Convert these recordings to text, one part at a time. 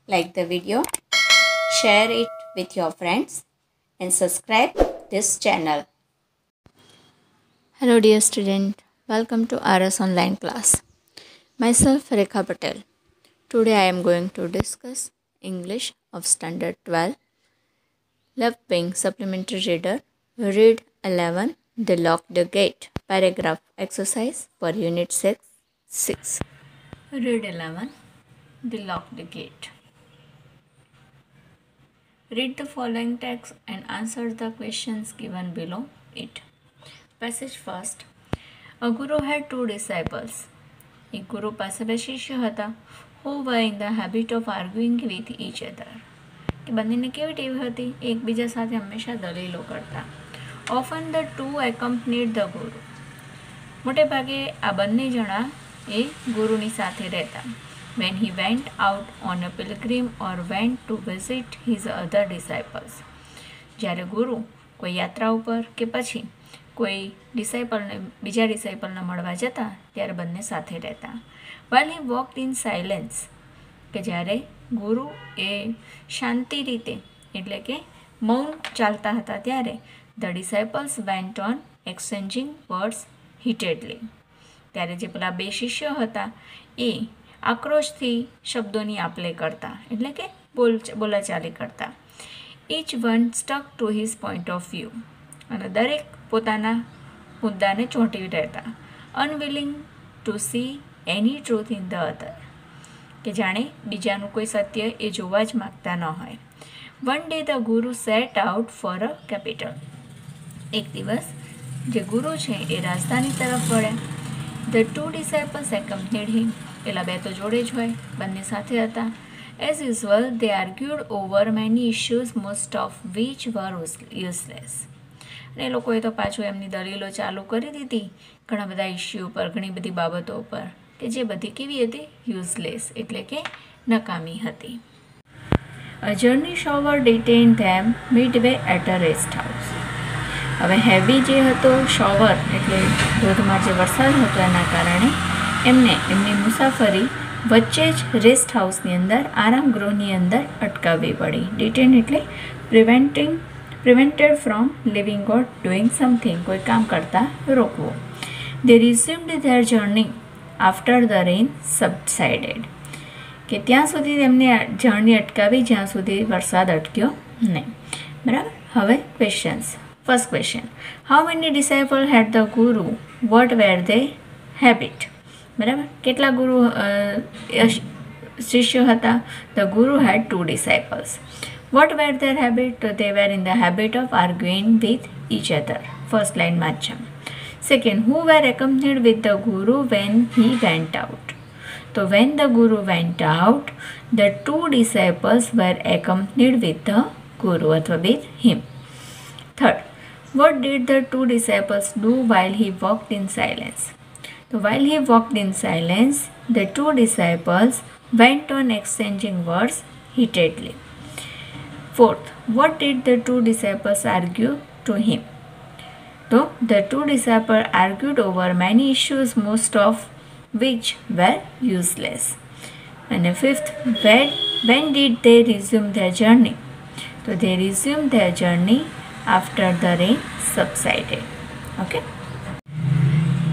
like the video, share it with your friends and subscribe this channel. Hello dear student, welcome to RS online class. Myself Rekha Patel. Today I am going to discuss English of Standard 12. Left wing supplementary reader. Read 11. They locked the gate. Paragraph exercise for unit 6. Read 11. They locked the gate. Read the following text and answer the questions given below it. Passage first. A guru had two disciples. એક ગુરુ પાસે બે શિષ્ય હતા who were in the habit of arguing with each other. કે બંનેને કેવી ટેવ હતી? એકબીજા સાથે હંમેશા દલીલો કરતા. Often the two accompanied the guru. મોટે ભાગે આ બંને જણા એ ગુરુની સાથે રહેતા. When he went out on a pilgrim or went to visit his other disciples. જ્યારે ગુરુ કોઈ યાત્રા ઉપર કે પછી કોઈ બીજા ડિસાઇપલને મળવા જતા ત્યારે બંને સાથે રહેતા. While he walked in silence, કે જ્યારે ગુરુ એ શાંતિ રીતે એટલે કે મૌન ચાલતા હતા ત્યારે the disciples went on exchanging words heatedly. ત્યારે જે પેલા બે શિષ્યો હતા એ આક્રોશથી શબ્દોની આપલે કરતા એટલે કે બોલાચાલી કરતા. Each one stuck to his point of view. અને દરેક પોતાના મુદ્દાને ચોંટી રહેતા. Unwilling to see any truth in the other. કે જાણે બીજાનું કોઈ સત્ય એ જોવા જ માગતા ન હોય. One day the guru set out for a capital. એક દિવસ જે ગુરુ છે એ રાજધાની તરફ વળ્યા. The two disciples accompanied him. પેલા બે તો જોડે જ હોય, બંને સાથે હતા. As usual, they argued over many issues, most of which were useless. અને એ લોકોએ તો પાછું એમની દલીલો ચાલુ કરી દીધી ઘણા બધા ઇસ્યુ ઉપર, ઘણી બધી બાબતો ઉપર કે જે બધી કેવી હતી? યુઝલેસ એટલે કે નકામી હતી. A journey shower detained them midway at a rest house. હવે હેવી જે હતો શોવર એટલે ધોધમાર જે વરસાદ હતો એના કારણે એમની મુસાફરી વચ્ચે જ રેસ્ટ હાઉસની અંદર આરામગૃહની અંદર અટકાવવી પડી. ડિટેન એટલે પ્રિવેન્ટેડ from living or doing something, કોઈ કામ કરતાં રોકવું. They resumed their journey after the rain subsided. કે ત્યાં સુધી એમને જર્ની અટકાવી જ્યાં સુધી વરસાદ અટક્યો નહીં. બરાબર. હવે questions. First question. How many disciple had the guru? What were they habit? બરાબર. કેટલા ગુરુ શિષ્યો હતા? The guru had two disciples. What were their habit? તો they were in the habit of arguing with each other. First લાઇનમાં જ છે. Second. Who were accompanied with the guru when he went out? તો when the guru went out the two disciples were accompanied with the ગુરુ અથવા with him. Third. What did the two disciples do while he walked in silence? So while he walked in silence, the two disciples went on exchanging words heatedly. Fourth, what did the two disciples argue to him? So the two disciples argued over many issues, most of which were useless. And fifth, when did they resume their journey? So they resumed their journey after the rain subsided. Okay.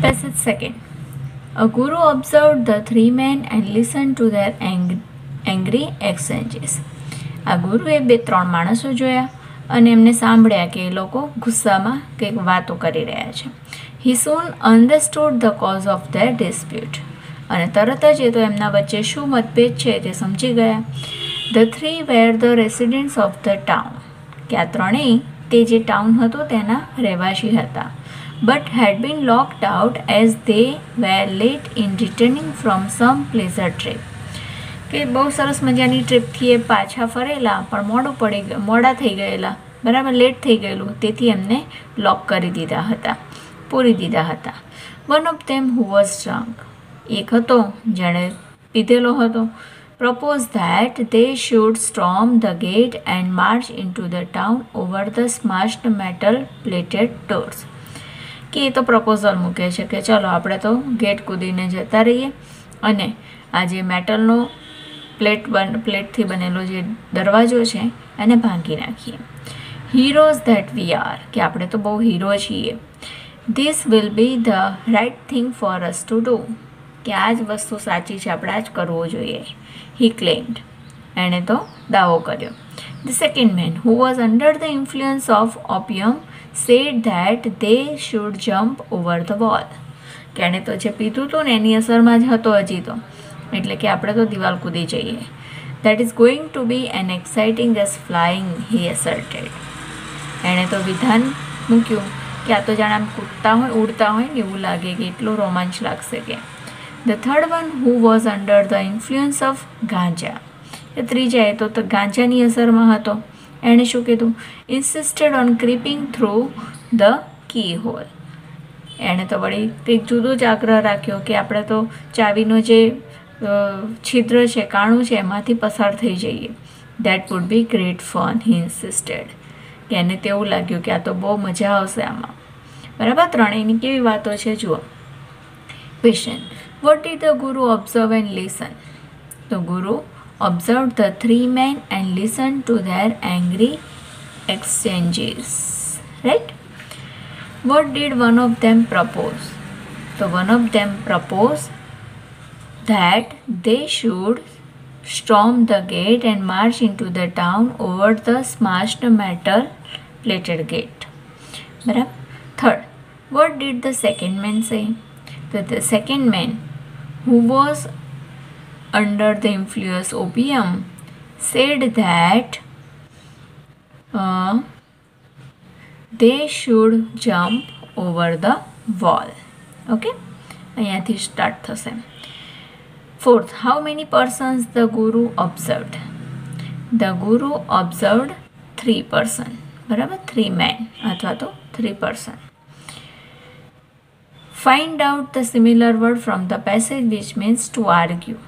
Passage second. A guru observed the three men and listened to their angry exchanges. આ ગુરુએ બે ત્રણ માણસો જોયા અને એમને સાંભળ્યા કે એ લોકો ગુસ્સામાં કંઈક વાતો કરી રહ્યા છે. He soon understood the cause of their dispute. અને તરત જ એ તો એમના વચ્ચે શું મતભેદ છે તે સમજી ગયા. The three were the residents of the town. કે આ ત્રણેય તે જે ટાઉન હતો તેના રહેવાસી હતા. But had been locked out as they were late in returning from some pleasure trip. કે બહુ સરસ મજાની ટ્રીપથી એ પાછા ફરેલા પણ મોડા થઈ ગયેલા, બરાબર, લેટ થઈ ગયેલું, તેથી એમને લોક કરી દીધા હતા, પૂરી દીધા હતા. One of them who was drunk. એક હતો જેણે પીધેલો હતો. Proposed that they should storm the gate and march into the town over the smashed metal plated doors. કે એ તો પ્રપોઝલ મૂકે છે કે ચલો આપણે તો ગેટ કૂદીને જતા રહીએ અને આ જે મેટલનો પ્લેટથી બનેલો જે દરવાજો છે એને ભાંગી નાખીએ. હીરોઝ ધેટ વી આર, કે આપણે તો બહુ હીરો છીએ. This will be the right thing for us to do, કે આ જ વસ્તુ સાચી છે, આપણે આ જ કરવું જોઈએ. હી ક્લેમ્ડ, એણે તો દાવો કર્યો. The second man who was under the influence of opium said that they should jump over the wall, કે એણે તો જે પીધું હતું ને એની અસરમાં જ હતો હજી તો, એટલે કે આપણે તો દિવાલ કૂદી જઈએ. That is going to be an exciting as flying, he asserted. એણે તો વિધાન મૂક્યું કે આ તો જાણે આમ કૂદતા હોય, ઉડતા હોય ને એવું લાગે, કે એટલો રોમાંચ લાગશે કે. The third one who was under the influence of ganja, એ ત્રીજા એ તો ગાંજાની અસરમાં હતો. એણે શું કીધું? Insisted on creeping through the keyhole. એણે તો વળી કંઈક જુદો જ આગ્રહ રાખ્યો કે આપણે તો ચાવીનો જે છિદ્ર છે, કાણું છે, એમાંથી પસાર થઈ જઈએ. That would be great fun, હી ઇન્સિસ્ટેડ, કે એને તેવું લાગ્યું કે આ તો બહુ મજા આવશે આમાં. બરાબર, ત્રણેયની કેવી વાતો છે જુઓ. ક્વેશ્ચન: વોટ ડીડ ધ ગુરુ ઓબ્ઝર્વ એન્ડ લિસન? તો ગુરુ observed the three men and listened to their angry exchanges. Right? What did one of them propose? So one of them proposed that they should storm the gate and march into the town over the smashed metal plated gate. Barabar? Third, what did the second man say? So the second man, who was under the influence of opium, said that they should jump over the wall. Okay, અહીંયાથી start થશે. Fourth, how many persons the Guru observed? The Guru observed 3 persons. બરાબર, 3 men અથવા તો 3 person. Find out the similar word from the passage which means to argue.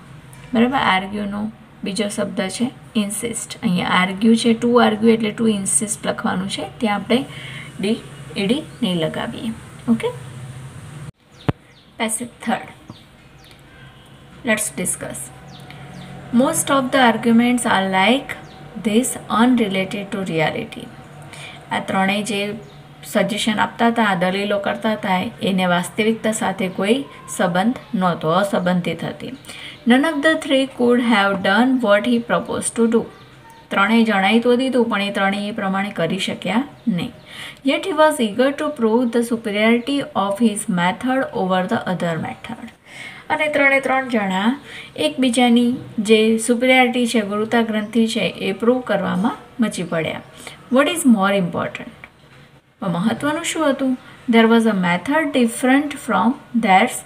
બરાબર, આર્ગ્યુનો બીજો શબ્દ છે insist. અહીંયા આર્ગ્યુ છે, ટુ આર્ગ્યુ એટલે ટુ ઇન્સિસ્ટ લખવાનું છે, ત્યાં આપણે ડી નહીં લગાવીએ. Okay, passage third. Let's discuss. Most of the arguments are like this unrelated to reality. આ ત્રણેય જે સજેશન આપતા હતા, આ દલીલો કરતા હતા, એને વાસ્તવિકતા સાથે કોઈ સંબંધ નહોતો, અસંબંધિત હતી. None of the three could have done what he proposed to do. ત્રણેય જણાઈ તો દીધું, પણ એ ત્રણેય એ પ્રમાણે કરી શક્યા નહીં. Yet he was eager to prove the superiority of his method over the other method. અને ત્રણ જણા એકબીજાની જે સુપિરિયરિટી છે, ગુરુતા ગ્રંથિ છે, એ પ્રૂવ કરવામાં મચી પડ્યા. What is more important? મહત્વનું શું હતું? There was a method different from theirs,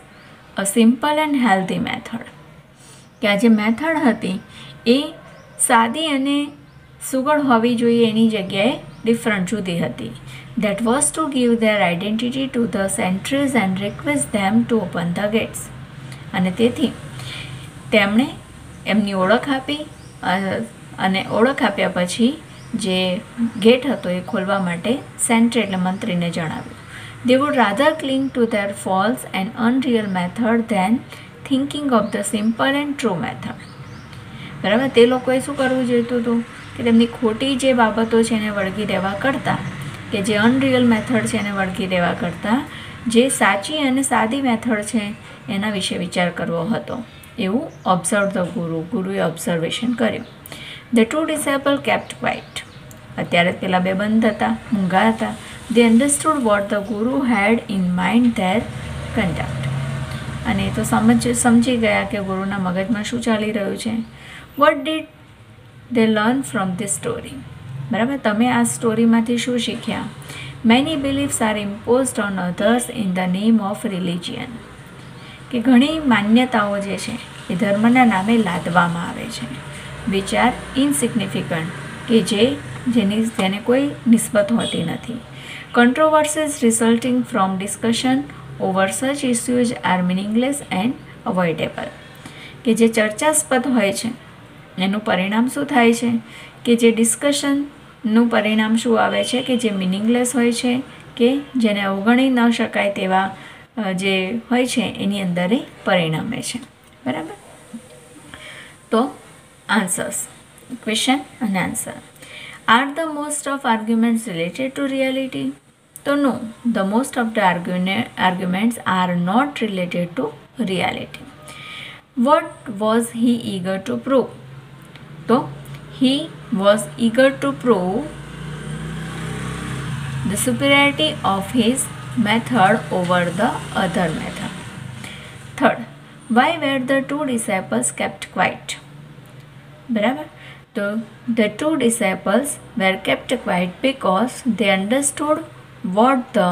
a simple and healthy method. કે આ જે મેથડ હતી એ સાદી અને સુઘડ હોવી જોઈએ, એની જગ્યાએ ડિફરન્ટ જુદી હતી. That was to give their identity to the sentries and request them to open the gates. અને તેથી તેમણે એમની ઓળખ આપી, અને ઓળખ આપ્યા પછી જે ગેટ હતો એ ખોલવા માટે સેન્ટ્રી એટલે મંત્રીને જણાવ્યું. They would rather cling to their false and unreal method than thinking of the simple and true method. બરાબર, તે લોકોએ શું કરવું જોઈતું હતું કે તેમની ખોટી જે બાબતો છે એને વળગી રહેવા કરતાં, કે જે અનરિયલ મેથડ છે એને વળગી રહેવા કરતાં, જે સાચી અને સાદી મેથડ છે એના વિશે વિચાર કરવો હતો. એવું ઓબ્ઝર્વ ધ ગુરુએ ઓબ્ઝર્વેશન કર્યું. The two disable kept quiet. અત્યારે પેલા બે બંધ હતા, મૂંગા હતા. દે understood vote the guru head in mind there conduct. અને એ તો સમજી ગયા કે ગુરુના મગજમાં શું ચાલી રહ્યું છે. What did they learn from this story? બરાબર, તમે આ સ્ટોરીમાંથી શું શીખ્યા? Many beliefs are imposed on others in the name of religion. કે ઘણી માન્યતાઓ જે છે એ ધર્મના નામે લાદવામાં આવે છે. વિચ આર ઇનસિગ્નિફિકન્ટ, કે જેને કોઈ નિસ્બત હોતી નથી. Controversies resulting from discussion over such issues are meaningless and avoidable. કે જે ચર્ચાસ્પદ હોય છે એનું પરિણામ શું થાય છે? કે જે ડિસ્કશનનું પરિણામ શું આવે છે? કે જે મિનિંગલેસ હોય છે, કે જેને અવગણી ન શકાય તેવા જે હોય છે એની અંદર એ પરિણમે છે. બરાબર, તો answers. Question and answer. Are the most of arguments related to reality? So no, the most of the arguments are not related to reality. What was he eager to prove? So he was eager to prove the superiority of his method over the other method. Third, why were the two disciples kept quiet? બરાબર, તો the two disciples were kept quiet because they understood what the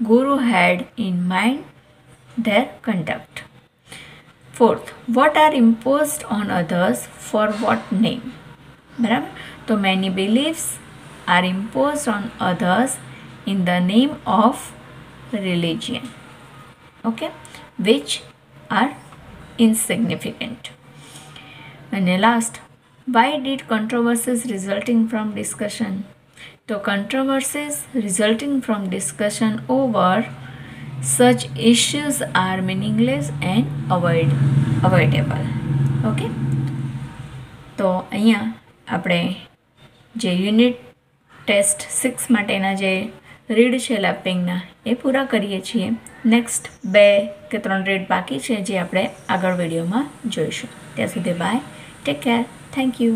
Guru had in mind their conduct. Fourth, what are imposed on others for what name? બરાબર, તો many beliefs are imposed on others in the name of religion, okay, which are insignificant. And last, why did controversies resulting from discussion? So controversies resulting from discussion over such issues are meaningless and avoidable. Okay, તો અહીંયા આપણે જે unit test 6 માટેના જે read છે લેપિંગના એ પૂરા કરીએ છીએ. નેક્સ્ટ 2 કે 3 રીડ બાકી છે જે આપણે આગળ વિડીયોમાં જોઈશું. ત્યાં સુધી bye, take care, thank you.